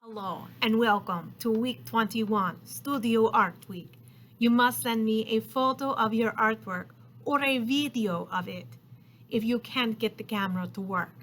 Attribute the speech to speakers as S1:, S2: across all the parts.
S1: Hello and welcome to week 21, Studio Art Week. You must send me a photo of your artwork or a video of it if you can't get the camera to work.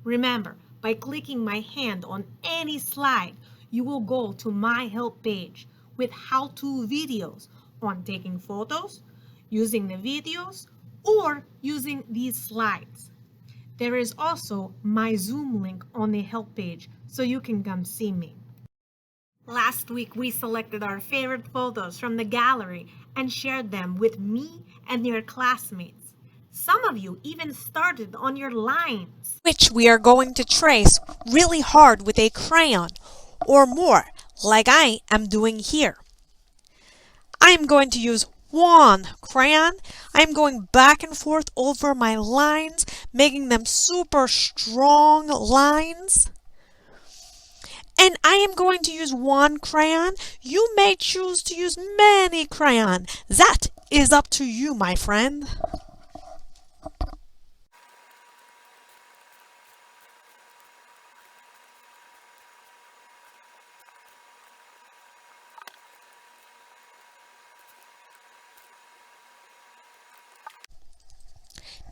S1: Remember, by clicking my hand on any slide, you will go to my help page with how-to videos on taking photos, using the videos, or using these slides. There is also my Zoom link on the help page so you can come see me. Last week we selected our favorite photos from the gallery and shared them with me and your classmates. Some of you even started on your lines,
S2: which we are going to trace really hard with a crayon or more, like I am doing here. I'm going to use one crayon. I'm going back and forth over my lines, making them super strong lines. And I am going to use one crayon. You may choose to use many crayons. That is up to you, my friend.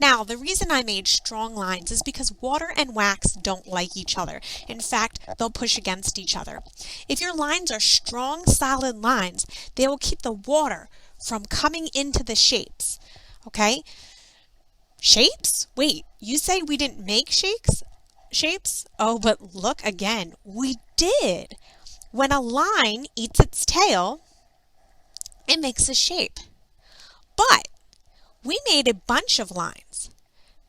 S2: Now, the reason I made strong lines is because water and wax don't like each other. In fact, they'll push against each other. If your lines are strong, solid lines, they will keep the water from coming into the shapes. Okay? Shapes? Wait, you say we didn't make shapes? Oh, but look again, we did. When a line eats its tail, it makes a shape. But we made a bunch of lines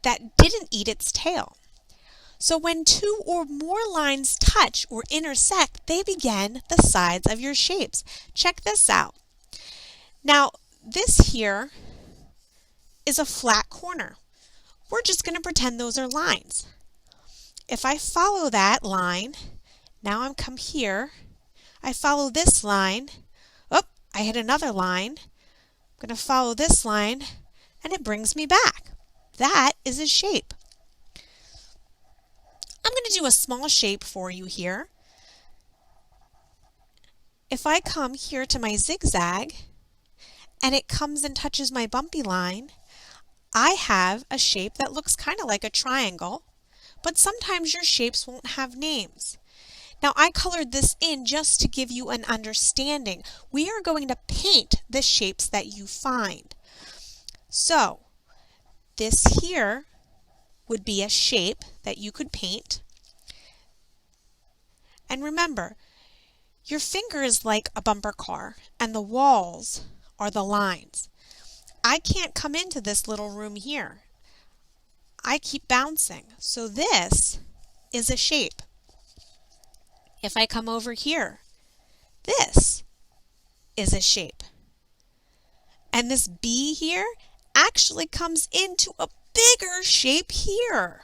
S2: that didn't eat its tail. So when two or more lines touch or intersect, they begin the sides of your shapes. Check this out. Now, this here is a flat corner. We're just going to pretend those are lines. If I follow that line, now I'm come here, I follow this line, oh, I hit another line, I'm going to follow this line, and it brings me back. That is a shape. I'm going to do a small shape for you here. If I come here to my zigzag and it comes and touches my bumpy line, I have a shape that looks kind of like a triangle, but sometimes your shapes won't have names. Now I colored this in just to give you an understanding. We are going to paint the shapes that you find. So, this here would be a shape that you could paint. And remember, your finger is like a bumper car, and the walls are the lines. I can't come into this little room here. I keep bouncing. So this is a shape. If I come over here, this is a shape. And this B here actually comes into a bigger shape here.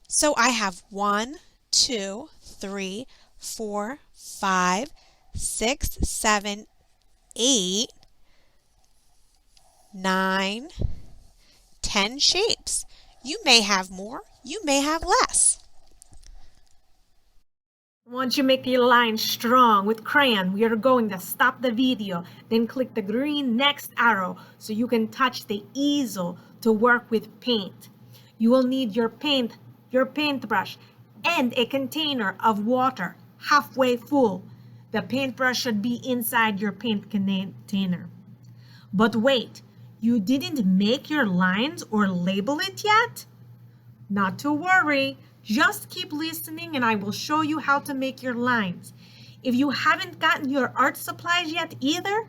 S2: So I have 1, 2, 3, 4, 5, 6, 7, 8, 9, 10 shapes. You may have more, you may have less.
S1: once you make your line strong with crayon, we are going to stop the video, then click the green next arrow so you can touch the easel to work with paint. You will need your paintbrush, and a container of water halfway full. The paintbrush should be inside your paint container. But wait, you didn't make your lines or label it yet? Not to worry. Just keep listening and I will show you how to make your lines. If you haven't gotten your art supplies yet either,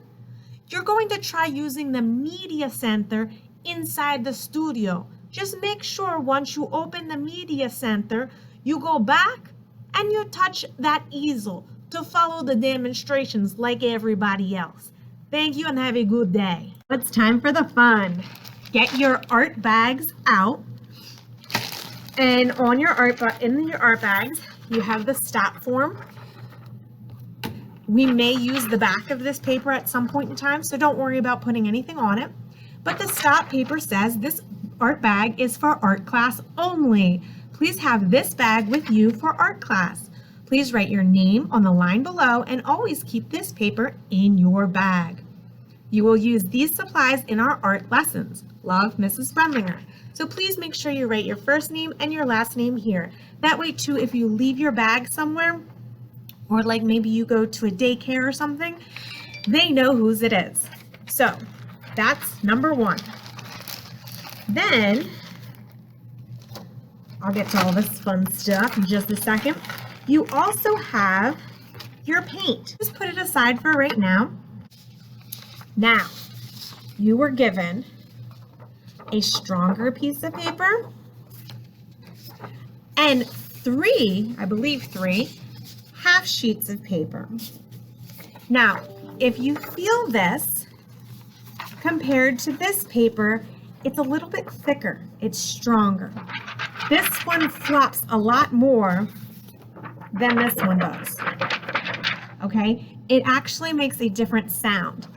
S1: you're going to try using the media center inside the studio. Just make sure once you open the media center, you go back and you touch that easel to follow the demonstrations like everybody else. Thank you and have a good day. It's time for the fun. Get your art bags out. And on your in your art bags, you have the stop form. We may use the back of this paper at some point in time, so don't worry about putting anything on it. But the stop paper says this art bag is for art class only. Please have this bag with you for art class. Please write your name on the line below and always keep this paper in your bag. You will use these supplies in our art lessons. Love, Mrs. Brendlinger. So please make sure you write your first name and your last name here. That way too, if you leave your bag somewhere, or like maybe you go to a daycare or something, they know whose it is. So that's number one. Then, I'll get to all this fun stuff in just a second. You also have your paint. Just put it aside for right now. Now, you were given a stronger piece of paper and three half sheets of paper. Now, if you feel this, compared to this paper, it's a little bit thicker, it's stronger. This one flops a lot more than this one does, okay? It actually makes a different sound.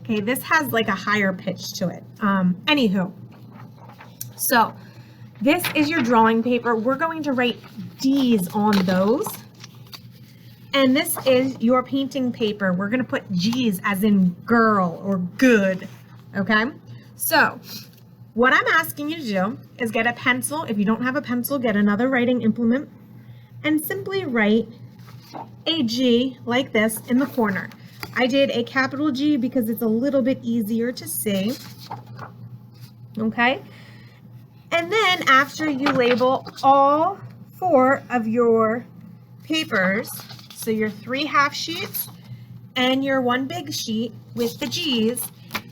S1: Okay, this has like a higher pitch to it. Anywho, so this is your drawing paper. We're going to write D's on those. And this is your painting paper. We're going to put G's as in girl or good, okay? So what I'm asking you to do is get a pencil. If you don't have a pencil, get another writing implement and simply write a G like this in the corner. I did a capital G because it's a little bit easier to see, okay? And then after you label all four of your papers, so your three half sheets and your one big sheet with the G's,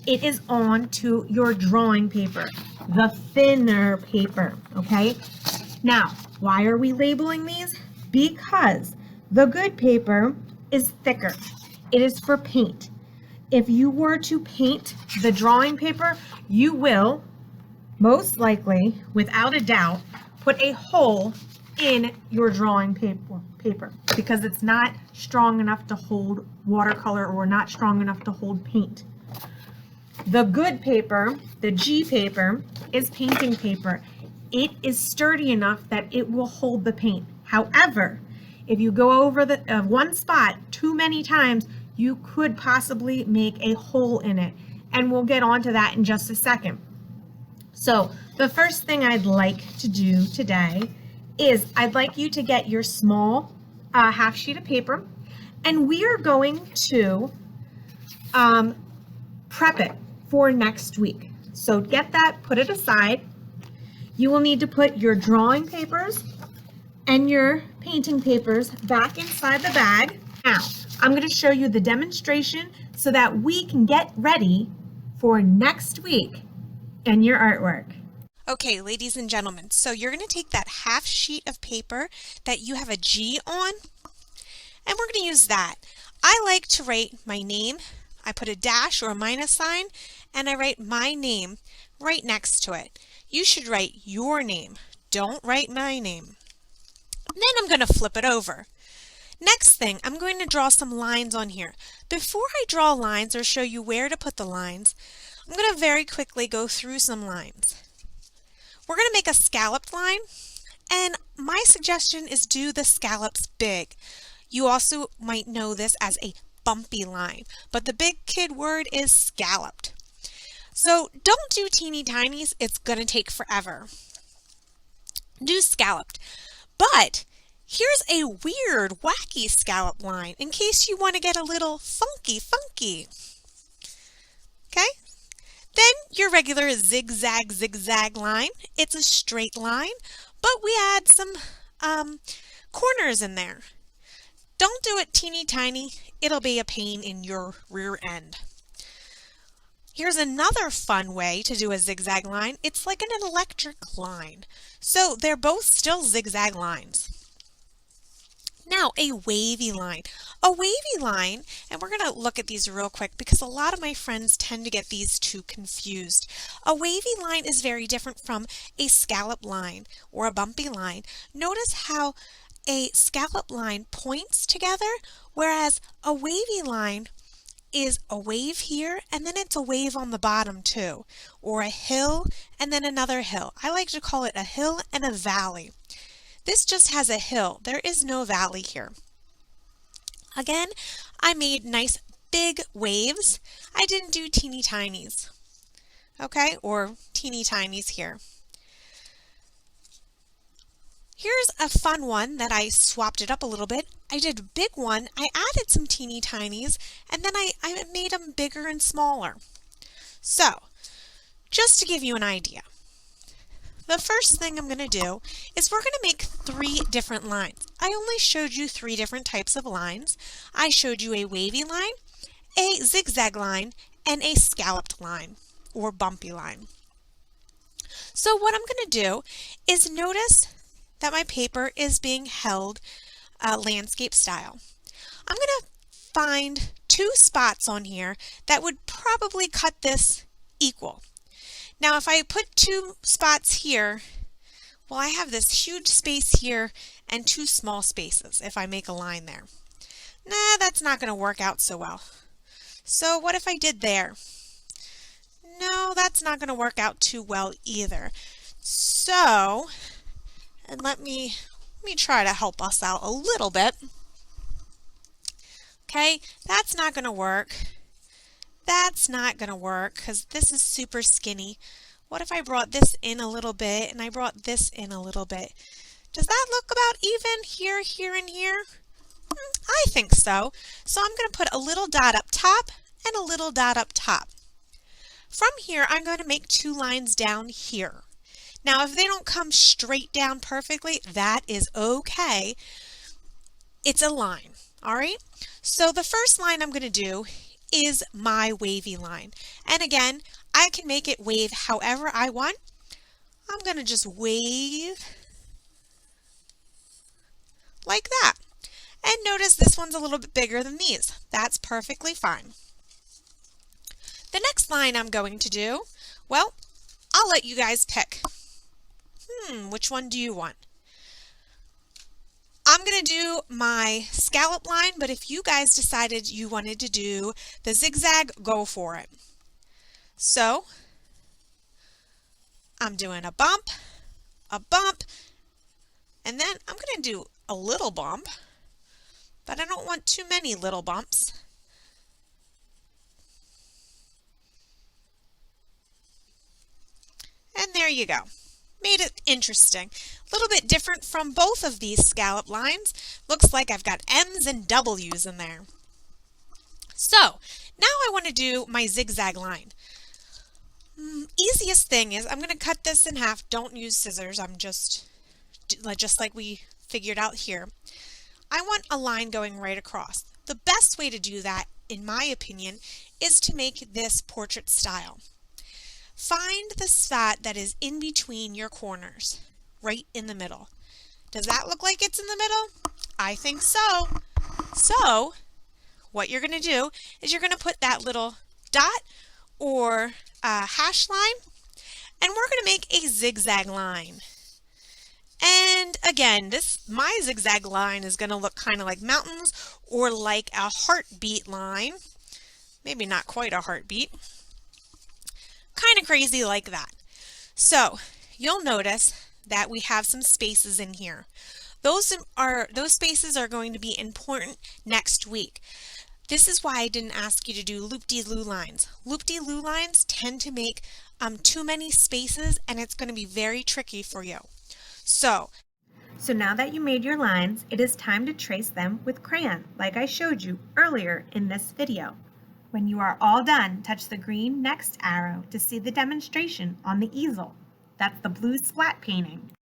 S1: it is on to your drawing paper, the thinner paper, okay? Now, why are we labeling these? Because the good paper is thicker. It is for paint. If you were to paint the drawing paper, you will most likely, without a doubt, put a hole in your drawing paper because it's not strong enough to hold watercolor or not strong enough to hold paint. The good paper, the G paper, is painting paper. It is sturdy enough that it will hold the paint. However, if you go over the one spot too many times, you could possibly make a hole in it. And we'll get onto that in just a second. So the first thing I'd like to do today is I'd like you to get your small half sheet of paper, and we are going to prep it for next week. So get that, put it aside. You will need to put your drawing papers and your painting papers back inside the bag. Now, I'm going to show you the demonstration so that we can get ready for next week and your artwork.
S2: Okay, ladies and gentlemen, so you're going to take that half sheet of paper that you have a G on, and we're going to use that. I like to write my name. I put a dash or a minus sign, and I write my name right next to it. You should write your name. Don't write my name. Then I'm going to flip it over. Next thing, I'm going to draw some lines on here. Before I draw lines or show you where to put the lines, I'm going to very quickly go through some lines. We're going to make a scalloped line, and my suggestion is do the scallops big. You also might know this as a bumpy line, but the big kid word is scalloped. So don't do teeny tinies, it's going to take forever. Do scalloped. But here's a weird, wacky scallop line in case you want to get a little funky. Okay? Then your regular zigzag line. It's a straight line, but we add some corners in there. Don't do it teeny tiny. It'll be a pain in your rear end. Here's another fun way to do a zigzag line. It's like an electric line. So they're both still zigzag lines. Now, a wavy line. A wavy line, and we're going to look at these real quick because a lot of my friends tend to get these two confused. A wavy line is very different from a scallop line or a bumpy line. Notice how a scallop line points together, whereas a wavy line is a wave here, and then it's a wave on the bottom too, or a hill and then another hill. I like to call it a hill and a valley. This just has a hill. There is no valley here. Again, I made nice big waves. I didn't do teeny tinies, okay, or teeny tinies here. Here's a fun one that I swapped it up a little bit. I did a big one, I added some teeny tinies, and then I made them bigger and smaller. So, just to give you an idea, the first thing I'm going to do is we're going to make 3 different lines. I only showed you 3 different types of lines. I showed you a wavy line, a zigzag line, and a scalloped line, or bumpy line. So what I'm going to do is notice that my paper is being held landscape style. I'm going to find 2 spots on here that would probably cut this equal. Now if I put 2 spots here, well, I have this huge space here and 2 small spaces if I make a line there. Nah, that's not going to work out so well. So what if I did there? No, that's not going to work out too well either. So, and let me try to help us out a little bit. Okay, that's not going to work. That's not going to work because this is super skinny. What if I brought this in a little bit and I brought this in a little bit? Does that look about even here, here, and here? I think so. So I'm going to put a little dot up top and a little dot up top. From here, I'm going to make 2 lines down here. Now, if they don't come straight down perfectly, that is okay. It's a line, all right? So the first line I'm going to do is my wavy line. And again, I can make it wave however I want. I'm going to just wave like that. And notice this one's a little bit bigger than these. That's perfectly fine. The next line I'm going to do, well, I'll let you guys pick. Which one do you want? I'm going to do my scallop line, but if you guys decided you wanted to do the zigzag, go for it. So, I'm doing a bump, and then I'm going to do a little bump, but I don't want too many little bumps. And there you go. Made it interesting. A little bit different from both of these scallop lines. Looks like I've got M's and W's in there. So now I want to do my zigzag line. Easiest thing is I'm going to cut this in half. Don't use scissors. I'm just like we figured out here. I want a line going right across. The best way to do that, in my opinion, is to make this portrait style. Find the spot that is in between your corners, right in the middle. Does that look like it's in the middle? I think so. So, what you're going to do is you're going to put that little dot or hash line, and we're going to make a zigzag line. And again, my zigzag line is going to look kind of like mountains or like a heartbeat line. Maybe not quite a heartbeat. Kind of crazy like that. So you'll notice that we have some spaces in here. Those spaces are going to be important next week. This is why I didn't ask you to do loop-de-loo lines. Loop-de-loo lines tend to make too many spaces, and it's going to be very tricky for you. So
S1: now that you made your lines, it is time to trace them with crayon, like I showed you earlier in this video. When you are all done, touch the green next arrow to see the demonstration on the easel. That's the blue splat painting.